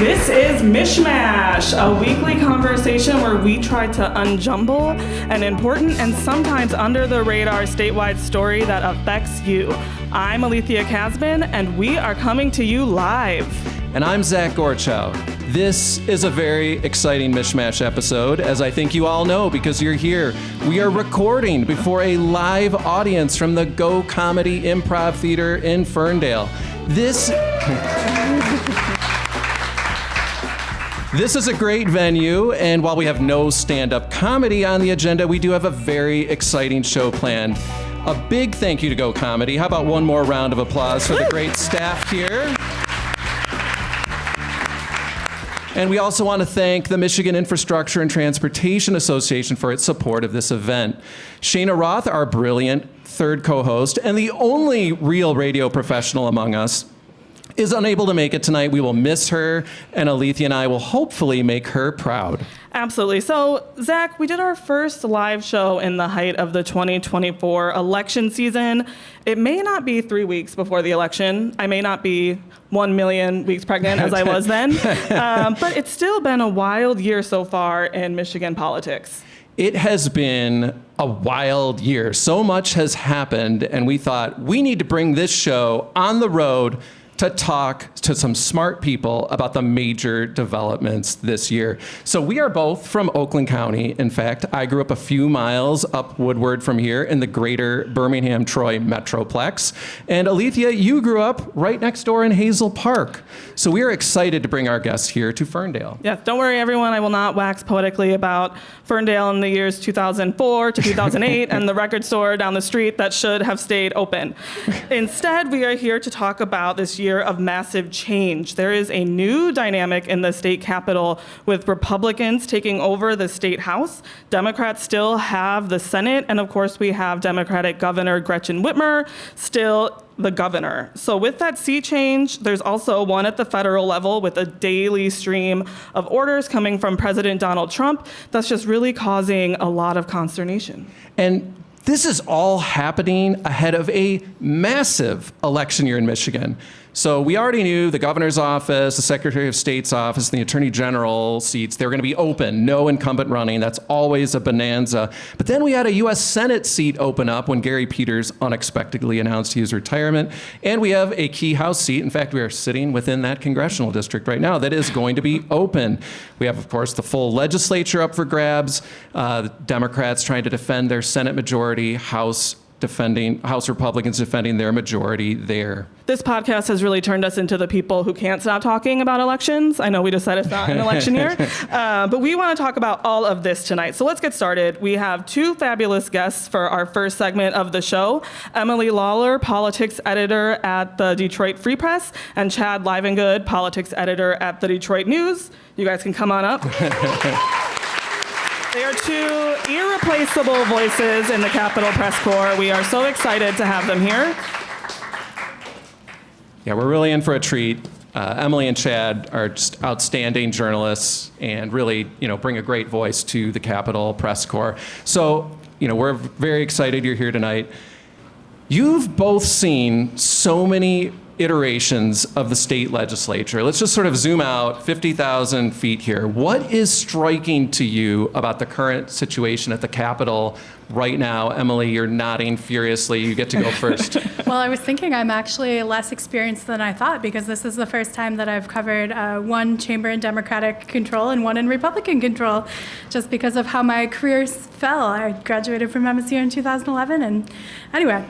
This is MichMash, a weekly conversation where we try to unjumble an important and sometimes under-the-radar statewide story that affects you. I'm Alethia Kasben, and we are coming to you live. And I'm Zach Gorchow. This is a very exciting MichMash episode, as I think you all know because you're here. We are recording before a live audience from the Go Comedy Improv Theater in Ferndale. This is a great venue, and while we have no stand-up comedy on the agenda, we do have a very exciting show planned. A big thank you to Go Comedy. How about one more round of applause for the great staff here? And we also want to thank the Michigan Infrastructure and Transportation Association for its support of this event. Cheyna Roth, our brilliant third co-host, and the only real radio professional among us, is unable to make it tonight. We will miss her, and Alethia and I will hopefully make her proud. Absolutely. So, Zach, we did our first live show in the height of the 2024 election season. It may not be 3 weeks before the election. I may not be 1 million weeks pregnant as I was then. But it's still been a wild year so far in Michigan politics. It has been a wild year. So much has happened, and we thought we need to bring this show on the road to talk to some smart people about the major developments this year. So we are both from Oakland County. In fact, I grew up a few miles up Woodward from here in the greater Birmingham-Troy Metroplex. And Alethia, you grew up right next door in Hazel Park. So we are excited to bring our guests here to Ferndale. Yeah, don't worry, everyone. I will not wax poetically about Ferndale in the years 2004 to 2008 and the record store down the street that should have stayed open. Instead, we are here to talk about this year of massive change. There is a new dynamic in the state capitol with Republicans taking over the state house. Democrats still have the Senate, and of course we have Democratic Governor Gretchen Whitmer still the governor. So with that sea change, there's also one at the federal level with a daily stream of orders coming from President Donald Trump that's just really causing a lot of consternation. And this is all happening ahead of a massive election year in Michigan. So we already knew the governor's office, the Secretary of State's office, and the Attorney General seats, they were going to be open, no incumbent running. That's always a bonanza. But then we had a U.S. Senate seat open up when Gary Peters unexpectedly announced his retirement. And we have a key House seat. In fact, we are sitting within that congressional district right now that is going to be open. We have, of course, the full legislature up for grabs, the Democrats trying to defend their Senate majority, House Republicans defending their majority there. This podcast has really turned us into the people who can't stop talking about elections. I know we just said it's not an election year, but we want to talk about all of this tonight. So let's get started. We have two fabulous guests for our first segment of the show. Emily Lawler, politics editor at the Detroit Free Press, and Chad Livengood, politics editor at the Detroit News. You guys can come on up. They are two irreplaceable voices in the Capitol Press Corps. We are so excited to have them here. Yeah, we're really in for a treat. Emily and Chad are just outstanding journalists and really, bring a great voice to the Capitol Press Corps. So, we're very excited you're here tonight. You've both seen so many iterations of the state legislature. Let's just sort of zoom out 50,000 feet here. What is striking to you about the current situation at the Capitol right now? Emily, you're nodding furiously. You get to go first. Well, I was thinking I'm actually less experienced than I thought because this is the first time that I've covered one chamber in Democratic control and one in Republican control, just because of how my career fell. I graduated from MSU in 2011, and anyway.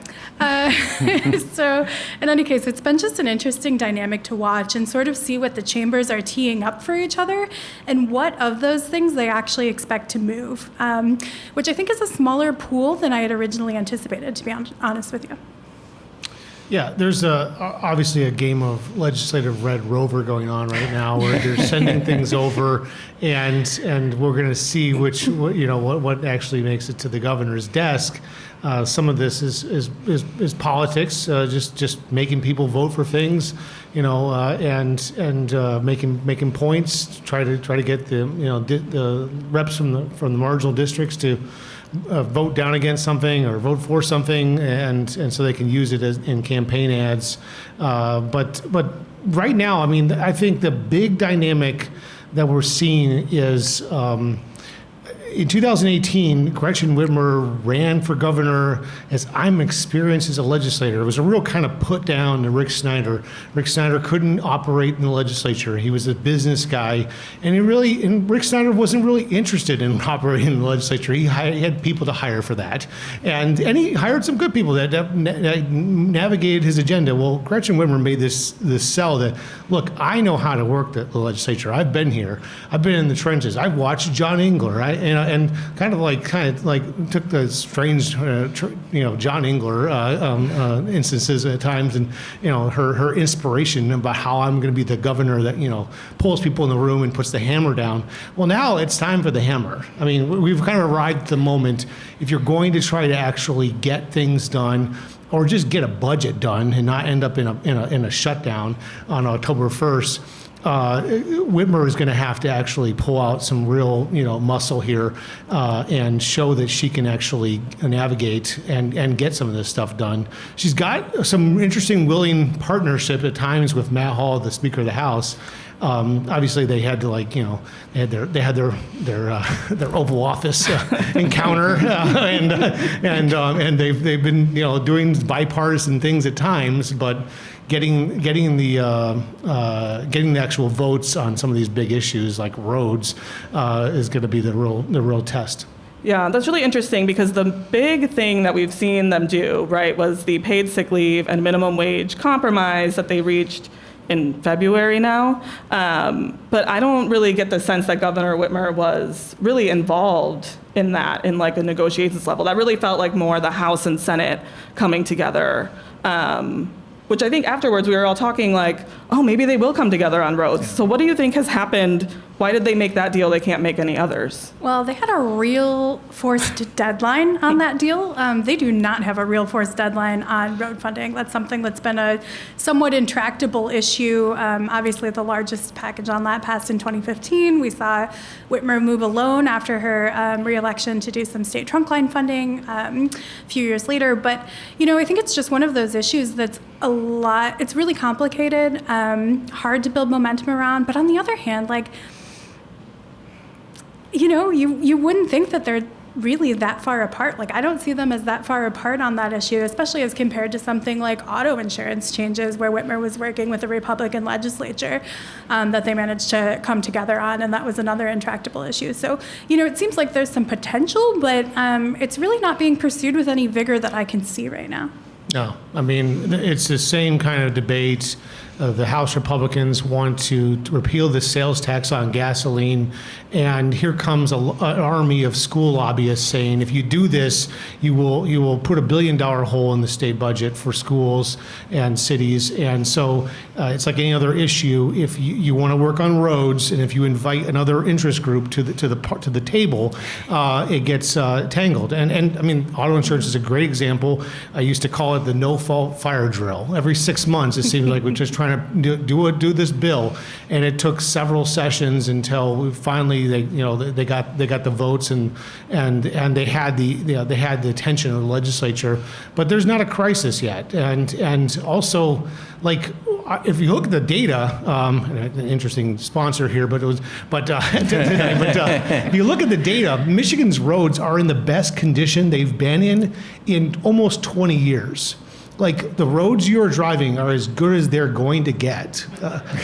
So in any case, it's been just an interesting dynamic to watch and sort of see what the chambers are teeing up for each other and what of those things they actually expect to move, which I think is a smaller pool than I had originally anticipated, to be honest with you. Yeah, there's obviously a game of legislative Red Rover going on right now, where they're sending things over, and we're going to see what actually makes it to the governor's desk. Some of this is politics, just making people vote for things, and making points. Try to get the reps from the marginal districts to vote down against something or vote for something, and so they can use it in campaign ads. But right now, I mean, I think the big dynamic that we're seeing is in 2018, Gretchen Whitmer ran for governor as I'm experienced as a legislator. It was a real kind of put down to Rick Snyder. Rick Snyder couldn't operate in the legislature. He was a business guy, and Rick Snyder wasn't really interested in operating in the legislature. He had people to hire for that, and he hired some good people that navigated his agenda. Well, Gretchen Whitmer made this sell that, look, I know how to work the legislature. I've been here. I've been in the trenches. I've watched John Engler. And kind of like took the strange, John Engler instances at times, and her inspiration about how I'm going to be the governor that pulls people in the room and puts the hammer down. Well, now it's time for the hammer. I mean, we've kind of arrived at the moment. If you're going to try to actually get things done, or just get a budget done and not end up in a shutdown on October 1st. Whitmer is going to have to actually pull out some real, muscle here and show that she can actually navigate and get some of this stuff done. She's got some interesting, willing partnership at times with Matt Hall, the Speaker of the House. Obviously, they had to they had their Oval Office encounter, and they've been doing bipartisan things at times, but getting the actual votes on some of these big issues like roads is going to be the real test. Yeah, that's really interesting because the big thing that we've seen them do, right, was the paid sick leave and minimum wage compromise that they reached in February now. But I don't really get the sense that Governor Whitmer was really involved in that, in like a negotiations level. That really felt like more the House and Senate coming together. Which I think afterwards we were all talking like, oh, maybe they will come together on roads. So what do you think has happened? Why did they make that deal? They can't make any others. Well, they had a real forced deadline on that deal. They do not have a real forced deadline on road funding. That's something that's been a somewhat intractable issue. Obviously, the largest package on that passed in 2015. We saw Whitmer move alone after her reelection to do some state trunk line funding a few years later. But, I think it's just one of those issues that's it's really complicated, hard to build momentum around. But on the other hand, you wouldn't think that they're really that far apart. I don't see them as that far apart on that issue, especially as compared to something like auto insurance changes, where Whitmer was working with the Republican legislature that they managed to come together on, and that was another intractable issue. So, it seems like there's some potential, but it's really not being pursued with any vigor that I can see right now. No, I mean, it's the same kind of debate. The House Republicans want to repeal the sales tax on gasoline, and here comes an army of school lobbyists saying, if you do this, you will put $1 billion hole in the state budget for schools and cities. And so it's like any other issue. If you want to work on roads, and if you invite another interest group to the table, it gets tangled. And I mean, auto insurance is a great example. I used to call it the no-fault fire drill. Every 6 months, it seems like we're just trying to do this bill, and it took several sessions until we finally they got the votes and they had the attention of the legislature. But there's not a crisis yet, and also if you look at the data, an interesting sponsor here, if you look at the data, Michigan's roads are in the best condition they've been in almost 20 years. The roads you are driving are as good as they're going to get.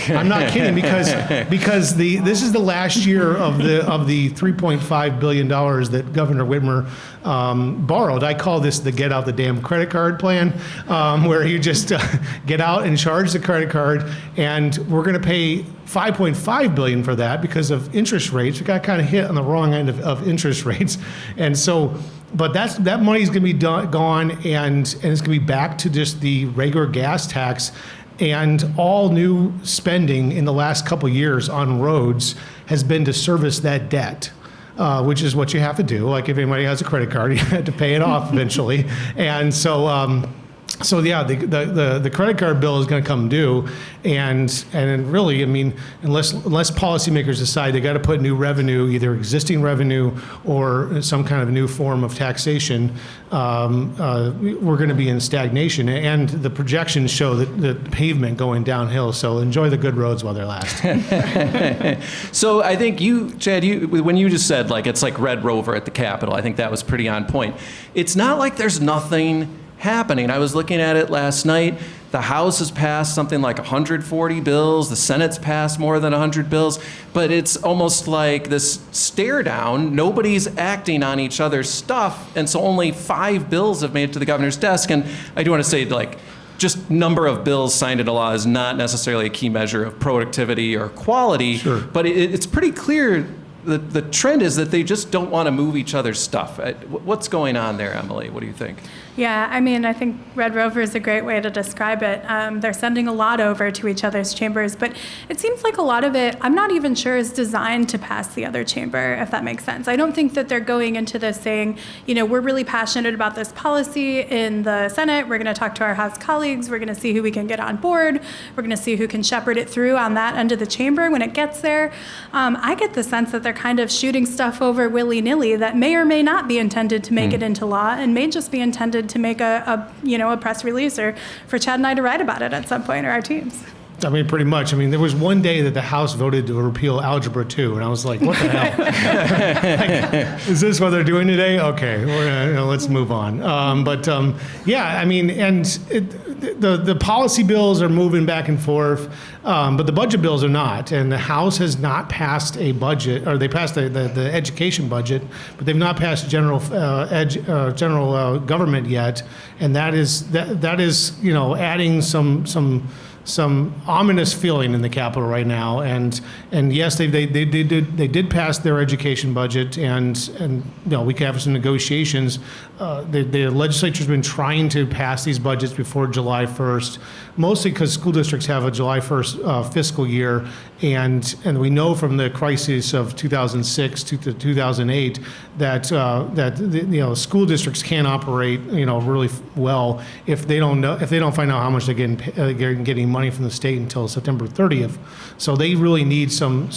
I'm not kidding, because this is the last year of the $3.5 billion that Governor Whitmer borrowed. I call this the get out the damn credit card plan, where you just get out and charge the credit card, and we're going to pay $5.5 billion for that because of interest rates. We got kind of hit on the wrong end of interest rates, and so. But that money's going to be gone, and it's going to be back to just the regular gas tax, and all new spending in the last couple of years on roads has been to service that debt, which is what you have to do. If anybody has a credit card, you have to pay it off eventually, and so. So yeah, the credit card bill is going to come due, and really, I mean, unless policymakers decide they got to put new revenue, either existing revenue or some kind of new form of taxation, we're going to be in stagnation. And the projections show that the pavement going downhill. So enjoy the good roads while they last. So I think you, Chad, when you just said like it's like Red Rover at the Capitol, I think that was pretty on point. It's not like there's nothing happening. I was looking at it last night. The House has passed something like 140 bills. The Senate's passed more than 100 bills. But it's almost like this stare down. Nobody's acting on each other's stuff. And so only 5 bills have made it to the governor's desk. And I do want to say, like, just number of bills signed into law is not necessarily a key measure of productivity or quality. Sure. But it's pretty clear the trend is that they just don't want to move each other's stuff. What's going on there, Emily? What do you think? Yeah, I mean, I think Red Rover is a great way to describe it. They're sending a lot over to each other's chambers, but it seems like a lot of it, I'm not even sure, is designed to pass the other chamber, if that makes sense. I don't think that they're going into this saying, you know, we're really passionate about this policy in the Senate. We're going to talk to our House colleagues. We're going to see who we can get on board. We're going to see who can shepherd it through on that end of the chamber when it gets there. I get the sense that they're kind of shooting stuff over willy-nilly that may or may not be intended to make it into law and may just be intended to make a press release or for Chad and I to write about it at some point, or our teams. I mean, pretty much. I mean, there was one day that the House voted to repeal Algebra 2, and I was like, what the hell? Like, is this what they're doing today? Okay, let's move on. Yeah, I mean, and the policy bills are moving back and forth, but the budget bills are not. And the House has not passed a budget, or they passed the education budget, but they've not passed general government yet. And that is adding some ominous feeling in the Capitol right now, and yes, they did pass their education budget, and we can have some negotiations. The legislature's been trying to pass these budgets before July 1st, mostly because school districts have a July 1st fiscal year, and we know from the crisis of 2006 to 2008 that school districts can't operate really well if they don't find out how much they're getting money from the state until September 30th. So they really need some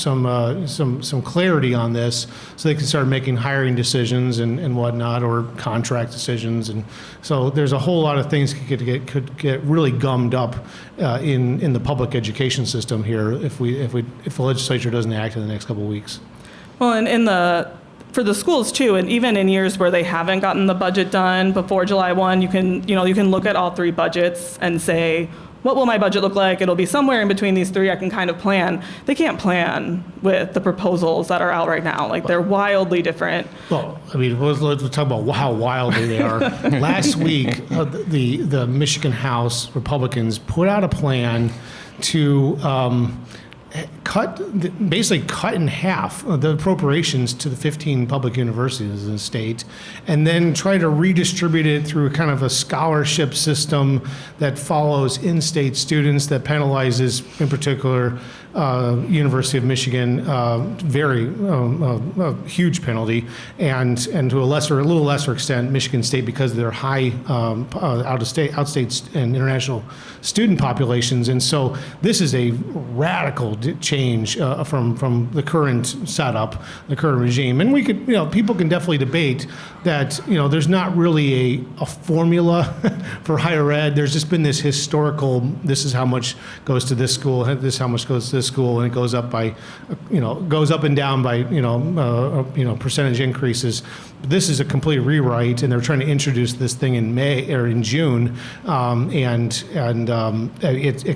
clarity on this so they can start making hiring decisions and whatnot, or contract decisions. And so there's a whole lot of things could get really gummed up in the public education system here if the legislature doesn't act in the next couple of weeks. Well, and for the schools too, and even in years where they haven't gotten the budget done before July 1, you can look at all 3 budgets and say, what will my budget look like? It'll be somewhere in between these 3. I can kind of plan. They can't plan with the proposals that are out right now. Like, they're wildly different. Well, I mean, let's talk about how wildly they are. Last week, the Michigan House Republicans put out a plan to basically cut in half the appropriations to the 15 public universities in the state, and then try to redistribute it through kind of a scholarship system that follows in-state students, that penalizes, in particular, University of Michigan, very huge penalty, and to a little lesser extent, Michigan State, because of their high outstate and international student populations. And so this is a radical change from the current setup, the current regime. And we could, people can definitely debate that, there's not really a formula for higher ed. There's just been this historical, this is how much goes to this school, this is how much goes to this school, and it goes up by, goes up and down by, percentage increases. This is a complete rewrite, and they're trying to introduce this thing in May or in June, it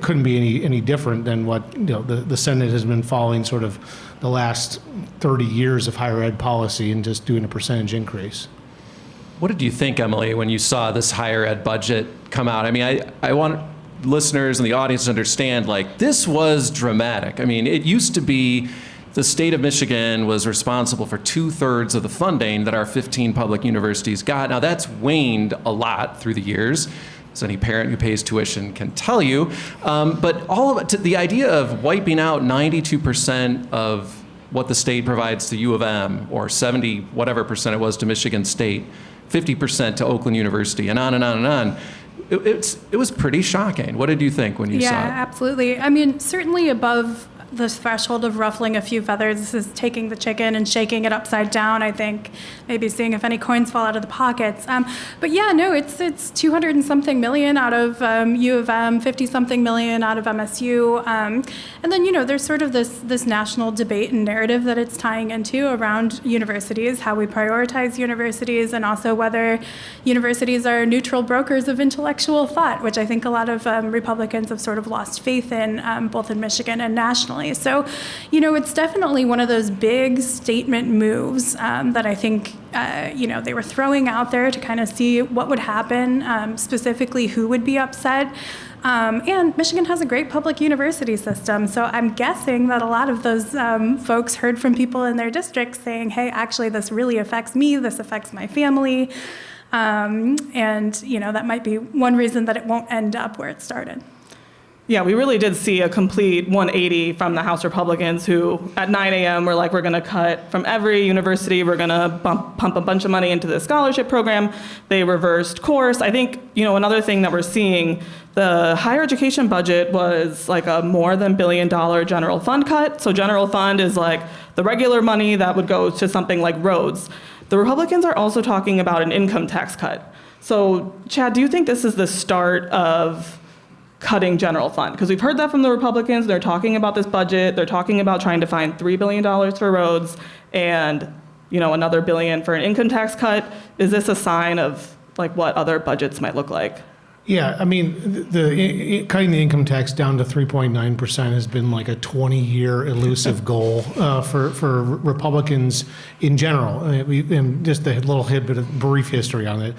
couldn't be any different than what the Senate has been following sort of the last 30 years of higher ed policy and just doing a percentage increase. What did you think, Emily, when you saw this higher ed budget come out? I mean, I want listeners and the audience to understand, like, this was dramatic. I mean, it used to be the state of Michigan was responsible for 2/3 of the funding that our 15 public universities got. Now, that's waned a lot through the years, as any parent who pays tuition can tell you. But all of it, the idea of wiping out 92% of what the state provides to U of M, or 70 whatever percent it was to Michigan State, 50% to Oakland University, and on and on and on. it was pretty shocking. What did you think when you saw it? Yeah, absolutely. I mean, certainly above the threshold of ruffling a few feathers. This is taking the chicken and shaking it upside down, I think, maybe seeing if any coins fall out of the pockets. But yeah, no, it's 200 and something million out of U of M, 50 something million out of MSU. And then, you know, there's sort of this national debate and narrative that it's tying into around universities, how we prioritize universities, and also whether universities are neutral brokers of intellectual thought, which I think a lot of Republicans have sort of lost faith in, both in Michigan and nationally. So, you know, it's definitely one of those big statement moves that I think, you know, they were throwing out there to kind of see what would happen, specifically who would be upset. And Michigan has a great public university system, so I'm guessing that a lot of those folks heard from people in their districts saying, hey, actually, this really affects me, this affects my family. And, you know, that might be one reason that it won't end up where it started. Yeah, we really did see a complete 180 from the House Republicans who, at 9 a.m., were like, we're going to cut from every university. We're going to pump a bunch of money into the scholarship program. They reversed course. I think, you know, another thing that we're seeing, the higher education budget was like a more than $1 billion general fund cut. So general fund is like the regular money that would go to something like roads. The Republicans are also talking about an income tax cut. So, Chad, do you think this is the start of cutting general fund? Because we've heard that from the Republicans. They're talking about this budget. They're talking about trying to find $3 billion for roads and, you know, another $1 billion for an income tax cut. Is this a sign of like what other budgets might look like? Yeah, I mean, cutting the income tax down to 3.9% has been like a 20-year elusive goal for Republicans in general. And just a little bit of brief history on it.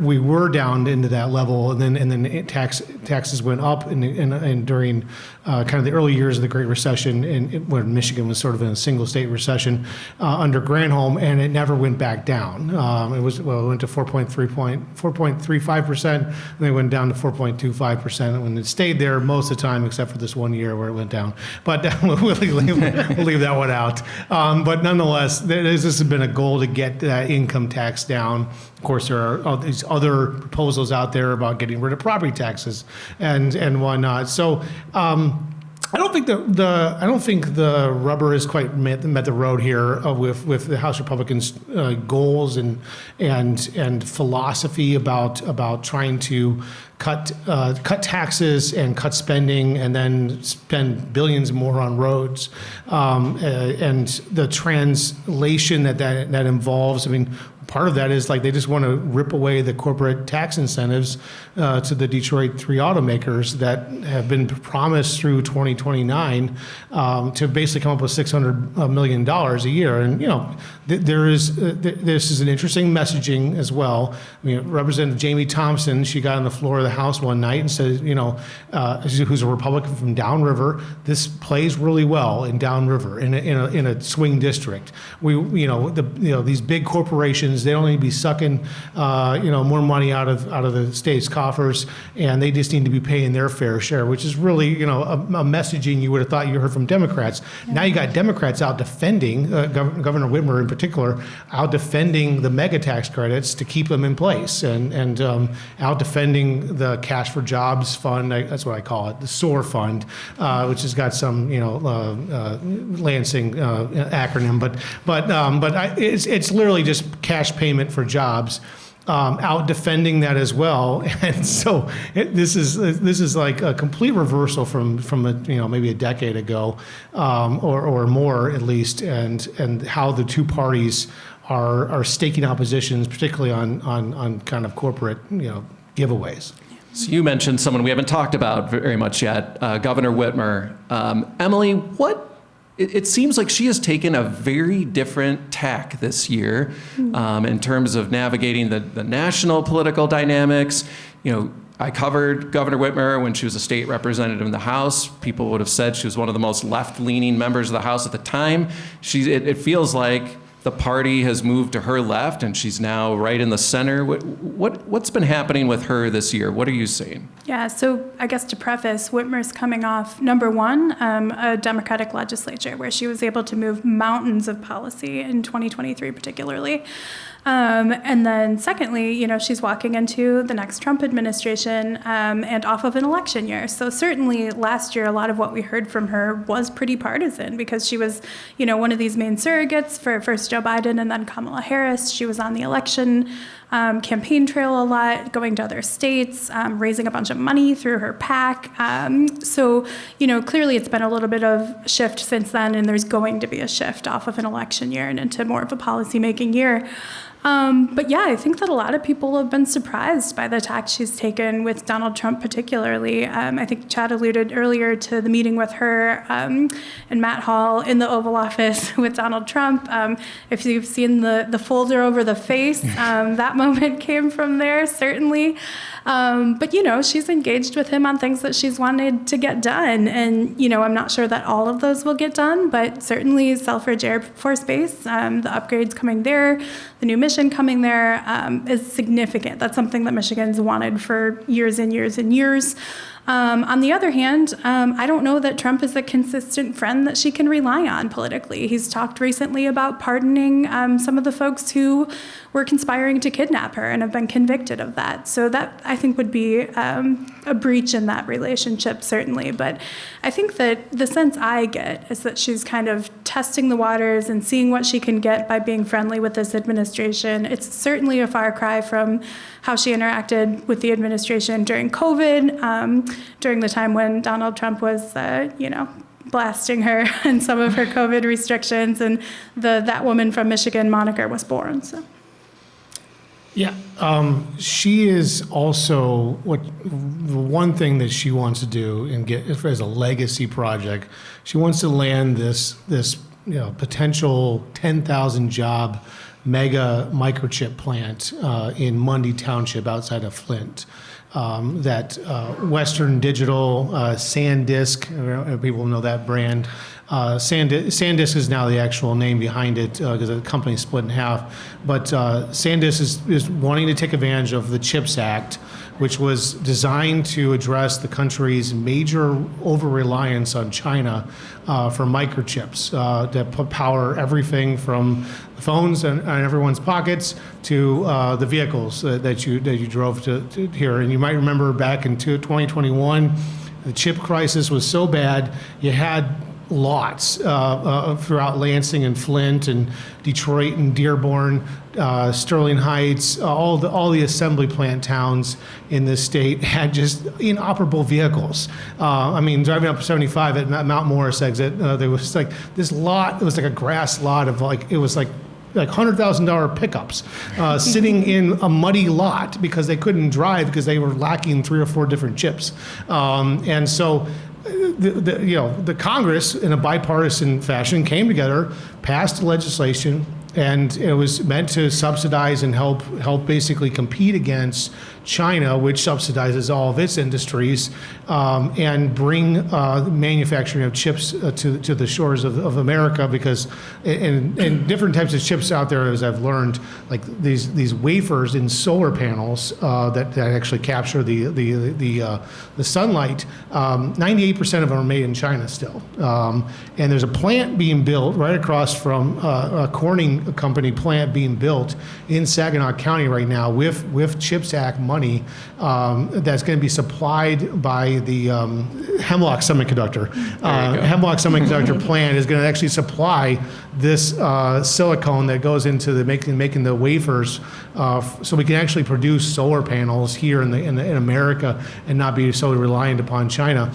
We were down into that level, and then taxes went up, and during kind of the early years of the Great Recession, and when Michigan was sort of in a single state recession under Granholm, and it never went back down. It went to 4.35%. And went down to 4.25%, and it stayed there most of the time except for this 1 year where it went down. But we'll leave that one out. But nonetheless, this has been a goal to get that income tax down. Of course, there are all these other proposals out there about getting rid of property taxes and whatnot. So. I don't think the rubber has quite met the road here with the House Republicans' goals and philosophy about trying to cut taxes and cut spending and then spend billions more on roads, and the translation that involves. I mean, part of that is like they just want to rip away the corporate tax incentives to the Detroit 3 automakers that have been promised through 2029 to basically come up with $600 million a year. And, you know, this is an interesting messaging as well. I mean, Representative Jamie Thompson, she got on the floor of the House one night and said, you know, who's a Republican from Downriver, this plays really well in Downriver in a swing district. These big corporations, they don't need to be sucking, more money out of the state's coffers, and they just need to be paying their fair share, which is really, a messaging you would have thought you heard from Democrats. Yeah. Now you got Democrats out defending, Governor Whitmer in particular, out defending the mega tax credits to keep them in place, and out defending the Cash for Jobs fund. That's what I call it, the SOAR fund, which has got some, Lansing acronym, but it's literally just cash payment for jobs, out defending that as well. And so this is like a complete reversal from maybe a decade ago, or more at least, and how the two parties are staking out positions, particularly on kind of corporate giveaways. So you mentioned someone we haven't talked about very much yet, Governor Whitmer. Emily, it seems like she has taken a very different tack this year in terms of navigating the national political dynamics. I covered Governor Whitmer when she was a state representative in the House. People would have said she was one of the most left-leaning members of the House at the time. It feels like the party has moved to her left, and she's now right in the center. What's been happening with her this year? What are you seeing? Yeah, so I guess to preface, Whitmer's coming off, number one, a Democratic legislature where she was able to move mountains of policy in 2023 particularly. And then secondly, she's walking into the next Trump administration and off of an election year. So certainly last year, a lot of what we heard from her was pretty partisan because she was, one of these main surrogates for first Joe Biden and then Kamala Harris. She was on the election campaign trail a lot, going to other states, raising a bunch of money through her PAC. So, clearly it's been a little bit of shift since then, and there's going to be a shift off of an election year and into more of a policymaking year. But yeah, I think that a lot of people have been surprised by the tack she's taken with Donald Trump particularly. I think Chad alluded earlier to the meeting with her and Matt Hall in the Oval Office with Donald Trump. If you've seen the folder over the face, that moment came from there, certainly. But, she's engaged with him on things that she's wanted to get done. And, I'm not sure that all of those will get done, but certainly Selfridge Air Force Base, the upgrades coming there, the new mission coming there is significant. That's something that Michigan's wanted for years and years and years. On the other hand, I don't know that Trump is a consistent friend that she can rely on politically. He's talked recently about pardoning some of the folks who were conspiring to kidnap her and have been convicted of that. So that, I think, would be a breach in that relationship, certainly. But I think that the sense I get is that she's kind of testing the waters and seeing what she can get by being friendly with this administration. It's certainly a far cry from how she interacted with the administration during COVID, during the time when Donald Trump was, blasting her and some of her COVID restrictions, and that woman from Michigan moniker was born. So. Yeah, she is also the one thing that she wants to do and get as a legacy project. She wants to land this potential 10,000 job mega microchip plant in Mundy Township outside of Flint. That Western Digital, SanDisk, people know that brand. SanDisk is now the actual name behind it because the company split in half. But SanDisk is wanting to take advantage of the CHIPS Act, which was designed to address the country's major over-reliance on China for microchips that power everything from phones and everyone's pockets to the vehicles that you drove to here. And you might remember back in 2021, the chip crisis was so bad, you had lots throughout Lansing and Flint and Detroit and Dearborn, Sterling Heights, all the assembly plant towns in this state had just inoperable vehicles. Driving up 75 at Mount Morris exit, there was like this lot. It was like a grass lot of like $100,000 pickups sitting in a muddy lot because they couldn't drive because they were lacking 3 or 4 different chips, and so. The Congress, in a bipartisan fashion, came together, passed legislation, and it was meant to subsidize and help basically compete against China, which subsidizes all of its industries, and bring manufacturing of chips to the shores of America, because and different types of chips out there, as I've learned, like these wafers in solar panels that actually capture the sunlight. 98% of them are made in China still, and there's a plant being built right across from a Corning company plant being built in Saginaw County right now with CHIPS Act money that's going to be supplied by the Hemlock Semiconductor. Hemlock Semiconductor plant is going to actually supply this silicone that goes into the making the wafers, so we can actually produce solar panels here in America and not be so reliant upon China.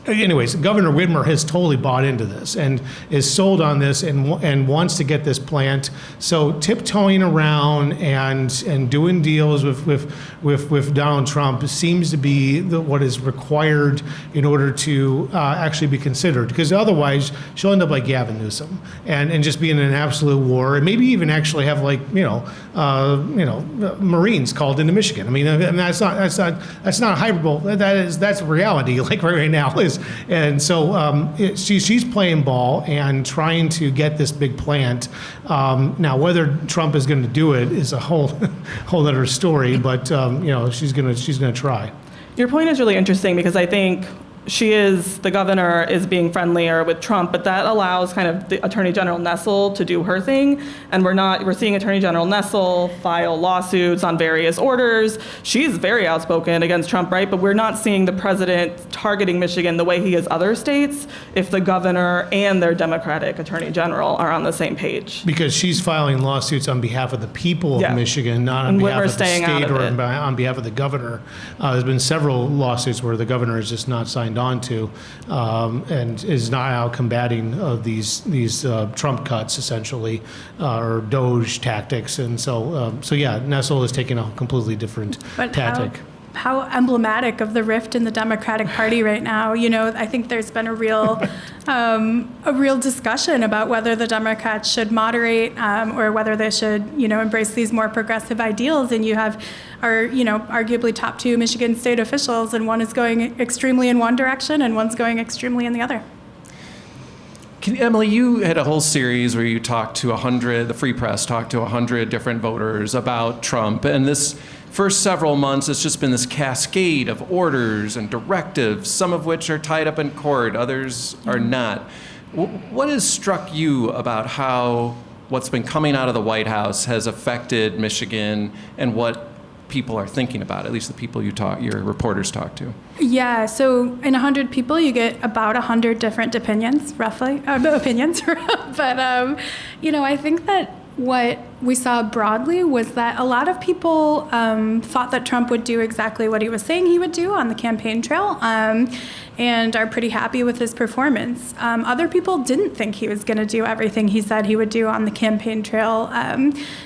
Anyways, Governor Whitmer has totally bought into this and is sold on this and wants to get this plant. So tiptoeing around and doing deals with Donald Trump seems to be what is required in order to actually be considered. Because otherwise, she'll end up like Gavin Newsom and just be in an absolute war, and maybe even actually have Marines called into Michigan. That's not hyperbole. That's reality. Like right now is. And so she's playing ball and trying to get this big plant. Now, whether Trump is going to do it is a whole other story. But she's going to try. Your point is really interesting because I think the governor is being friendlier with Trump, but that allows kind of the Attorney General Nessel to do her thing. And we're seeing Attorney General Nessel file lawsuits on various orders. She's very outspoken against Trump, right? But we're not seeing the president targeting Michigan the way he is other states if the governor and their Democratic Attorney General are on the same page. Because she's filing lawsuits on behalf of the people of Michigan, not on And behalf Whitmer's of the staying out state of or it. on behalf of the governor. There's been several lawsuits where the governor has just not signed on to and is not out combating these Trump cuts, essentially, or Doge tactics. And so yeah, Nessel is taking a completely different tactic. How emblematic of the rift in the Democratic Party right now. I think there's been a real discussion about whether the Democrats should moderate or whether they should, embrace these more progressive ideals. And you have our, arguably top two Michigan state officials, and one is going extremely in one direction and one's going extremely in the other. Emily, you had a whole series where you talked to 100, the Free Press talked to 100 different voters about Trump. And this first several months, it's just been this cascade of orders and directives, some of which are tied up in court, others are not. What has struck you about how what's been coming out of the White House has affected Michigan and what people are thinking about, at least the people your reporters talk to? Yeah, so in 100 people, you get about 100 different opinions, roughly. Opinions. But, I think that what we saw broadly was that a lot of people thought that Trump would do exactly what he was saying he would do on the campaign trail and are pretty happy with his performance. Other people didn't think he was going to do everything he said he would do on the campaign trail.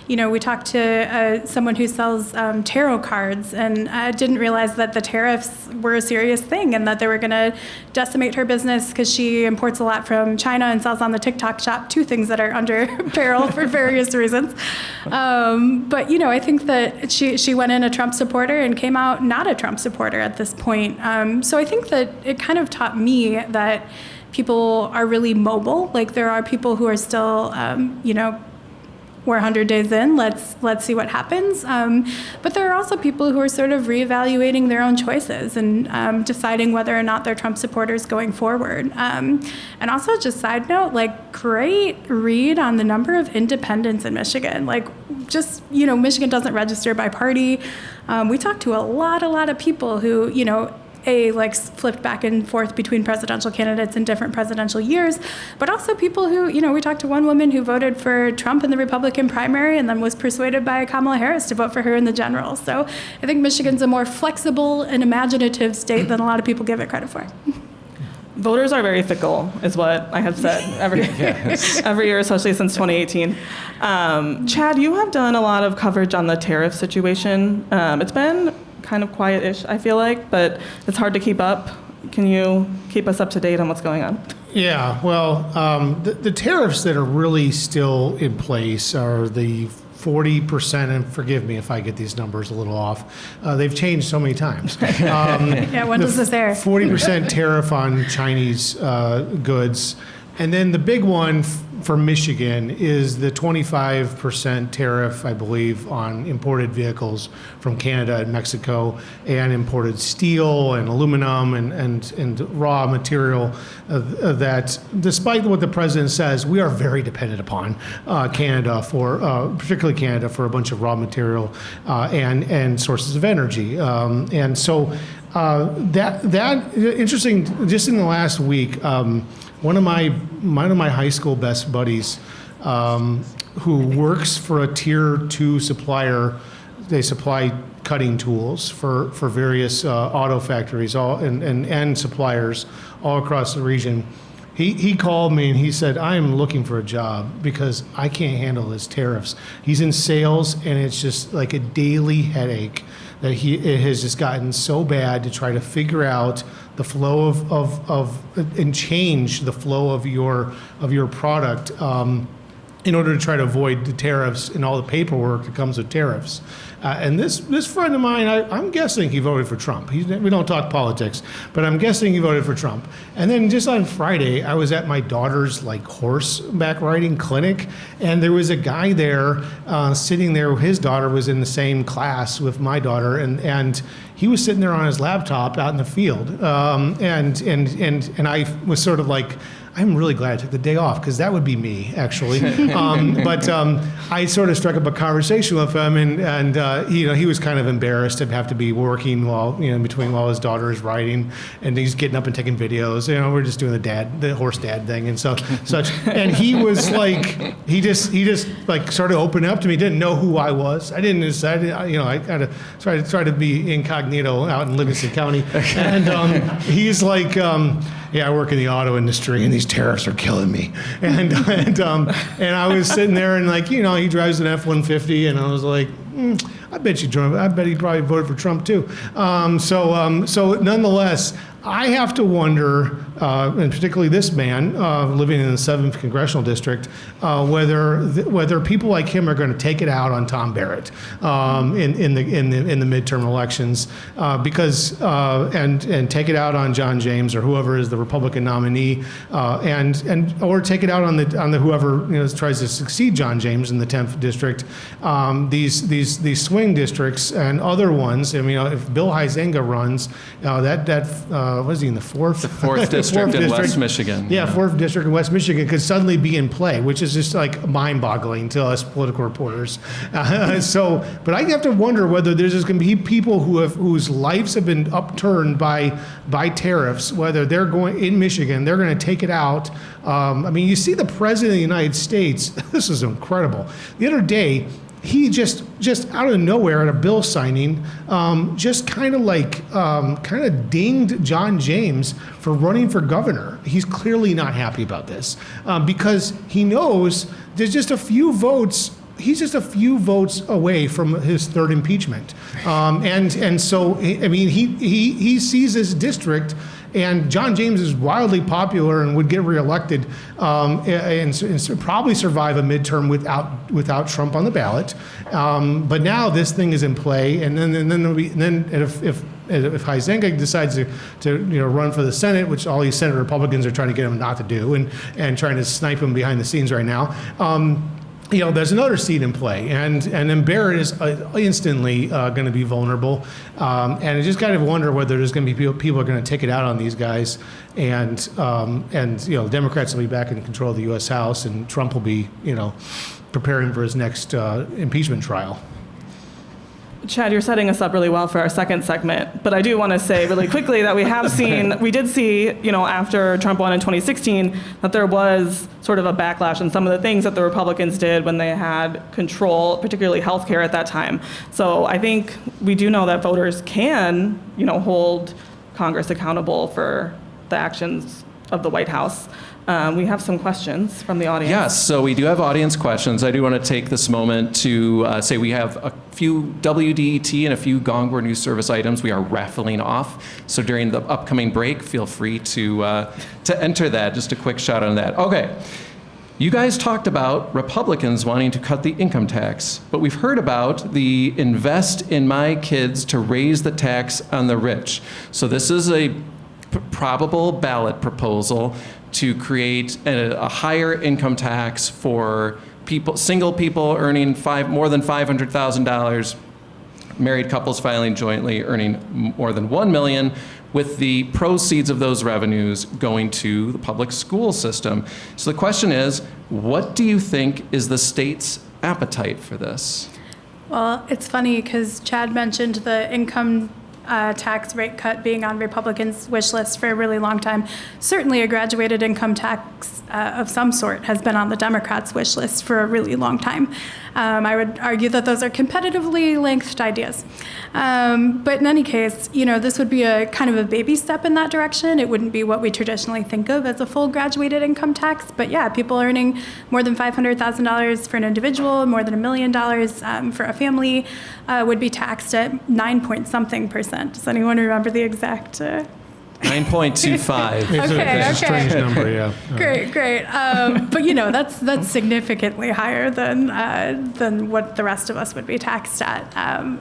We talked to someone who sells tarot cards and didn't realize that the tariffs were a serious thing and that they were going to decimate her business because she imports a lot from China and sells on the TikTok shop, two things that are under peril for various reasons. But, I think that she went in a Trump supporter and came out not a Trump supporter at this point. So I think that it kind of taught me that people are really mobile. Like there are people who are still, we're 100 days in, let's see what happens. But there are also people who are sort of reevaluating their own choices and deciding whether or not they're Trump supporters going forward. And also, just side note, great read on the number of independents in Michigan. Michigan doesn't register by party. We talked to a lot of people who, flipped back and forth between presidential candidates in different presidential years, but also people who, we talked to one woman who voted for Trump in the Republican primary and then was persuaded by Kamala Harris to vote for her in the general. So I think Michigan's a more flexible and imaginative state than a lot of people give it credit for. Voters are very fickle, is what I have said every year, especially since 2018. Chad, you have done a lot of coverage on the tariff situation. It's been kind of quiet-ish, I feel like, but it's hard to keep up. Can you keep us up to date on what's going on? Yeah, well, the tariffs that are really still in place are the 40%, and forgive me if I get these numbers a little off. They've changed so many times. When does this air? 40% tariff on Chinese goods. And then the big one for Michigan is the 25% tariff, I believe, on imported vehicles from Canada and Mexico, and imported steel and aluminum and raw material that, despite what the president says, we are very dependent upon Canada for, particularly Canada, for a bunch of raw material and sources of energy. And so that interesting, just in the last week, one of my high school best buddies, who works for a tier 2 supplier, they supply cutting tools for various auto factories and suppliers all across the region. He called me and he said, I am looking for a job because I can't handle his tariffs. He's in sales and it's just like a daily headache that it has just gotten so bad to try to figure out the flow of and change the flow of your product. in order to try to avoid the tariffs and all the paperwork that comes with tariffs. And this friend of mine, I'm guessing he voted for Trump. We don't talk politics, but I'm guessing he voted for Trump. And then just on Friday, I was at my daughter's horseback riding clinic, and there was a guy there sitting there. His daughter was in the same class with my daughter, and he was sitting there on his laptop out in the field. And I was sort of like, I'm really glad I took the day off, because that would be me, actually. But I sort of struck up a conversation with him, and he was kind of embarrassed to have to be working while his daughter is riding, and he's getting up and taking videos. We're just doing the horse dad thing and such. And he was like, he just like started opening up to me. Didn't know who I was. I didn't. I kind of tried to be incognito out in Livingston County, and he's like. Yeah, I work in the auto industry, and these tariffs are killing me. And I was sitting there, and he drives an F-150, and I was like, I bet he probably voted for Trump too. So nonetheless, I have to wonder, and particularly this man living in the 7th Congressional District, whether people like him are going to take it out on Tom Barrett in the midterm elections, because and take it out on John James or whoever is the Republican nominee, or take it out on the whoever tries to succeed John James in the 10th district. These swing districts and other ones. I mean, if Bill Huizenga runs, was he in the 4th? The 4th district in West Michigan. Yeah, 4th district in West Michigan could suddenly be in play, which is just mind-boggling to us political reporters. But I have to wonder whether there's just going to be people whose lives have been upturned by tariffs, whether they're going in Michigan, they're going to take it out. You see the president of the United States. This is incredible. The other day, he just out of nowhere at a bill signing, just kind of dinged John James for running for governor. He's clearly not happy about this, because he knows there's just a few votes. He's just a few votes away from his third impeachment, and so he sees his district. And John James is wildly popular and would get reelected, and probably survive a midterm without Trump on the ballot. But now this thing is in play, and then if Huizenga decides to run for the Senate, which all these Senate Republicans are trying to get him not to do, and trying to snipe him behind the scenes right now. There's another seat in play, and then Barrett is instantly going to be vulnerable, and I just kind of wonder whether there's going to be people are going to take it out on these guys, and Democrats will be back in control of the U.S. House, and Trump will be preparing for his next impeachment trial. Chad, you're setting us up really well for our second segment, but I do want to say really quickly that we did see, after Trump won in 2016, that there was sort of a backlash in some of the things that the Republicans did when they had control, particularly healthcare at that time. So I think we do know that voters can, hold Congress accountable for the actions of the White House. We have some questions from the audience. Yes, so we do have audience questions. I do want to take this moment to say we have a few WDET and a few Gongwer News Service items we are raffling off. So during the upcoming break, feel free to enter that. Just a quick shout out on that. Okay. You guys talked about Republicans wanting to cut the income tax, but we've heard about the invest in my kids to raise the tax on the rich. So this is a probable ballot proposal to create a higher income tax for single people earning more than $500,000, married couples filing jointly earning more than $1 million, with the proceeds of those revenues going to the public school system. So the question is, what do you think is the state's appetite for this? Well, it's funny because Chad mentioned the income tax rate cut being on Republicans' wish list for a really long time. Certainly a graduated income tax of some sort has been on the Democrats' wish list for a really long time. I would argue that those are competitively linked ideas. But in any case, this would be a kind of a baby step in that direction. It wouldn't be what we traditionally think of as a full graduated income tax. But yeah, people earning more than $500,000 for an individual, more than $1 million for a family would be taxed at 9 point something %. Does anyone remember the exact 9.25. It's Okay, a okay. strange number, yeah. Great. But that's significantly higher than what the rest of us would be taxed at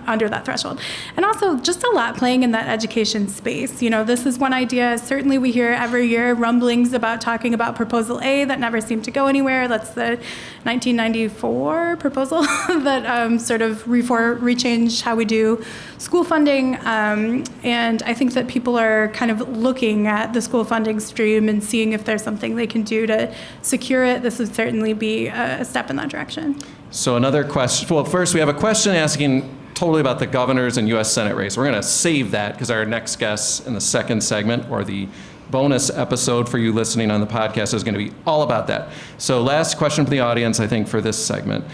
under that threshold. And also just a lot playing in that education space. This is one idea. Certainly we hear every year rumblings about talking about Proposal A that never seemed to go anywhere. That's the 1994 proposal that sort of rechange how we do school funding. And I think that people are kind of looking at the school funding stream and seeing if there's something they can do to secure it. This would certainly be a step in that direction. So another question. Well, first we have a question asking totally about the governor's and U.S. Senate race. We're going to save that because our next guest in the second segment, or the bonus episode for you listening on the podcast, is going to be all about that. So last question from the audience, I think, for this segment.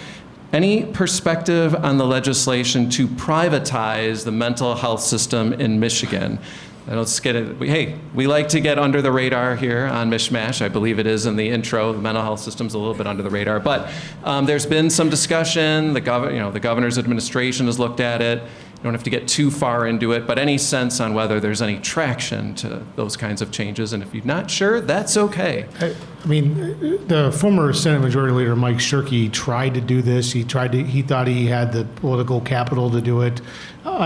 Any perspective on the legislation to privatize the mental health system in Michigan? Let's get it. Hey, we like to get under the radar here on MichMash. I believe it is in the intro. The mental health system's a little bit under the radar, but there's been some discussion. The governor's administration has looked at it. You don't have to get too far into it, but any sense on whether there's any traction to those kinds of changes? And if you're not sure, that's okay. I mean, the former Senate Majority Leader Mike Shirkey tried to do this. He thought he had the political capital to do it.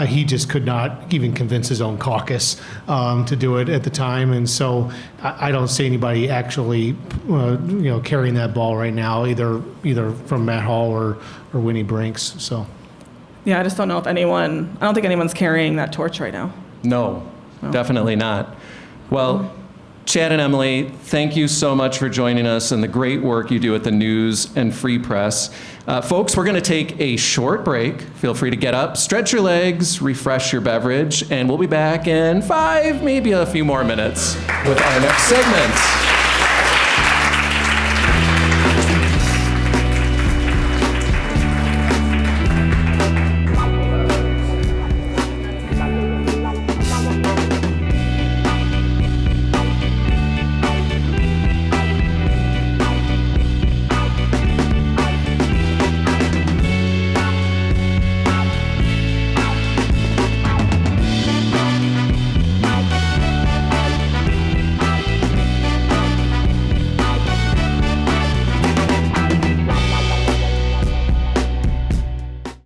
He just could not even convince his own caucus to do it at the time. And so I don't see anybody actually, carrying that ball right now, either from Matt Hall or Winnie Brinks. So. Yeah, I just don't know if I don't think anyone's carrying that torch right now. No, definitely not. Well, Chad and Emily, thank you so much for joining us and the great work you do at the News and Free Press. Folks, we're going to take a short break. Feel free to get up, stretch your legs, refresh your beverage, and we'll be back in 5, maybe a few more minutes with our next segment.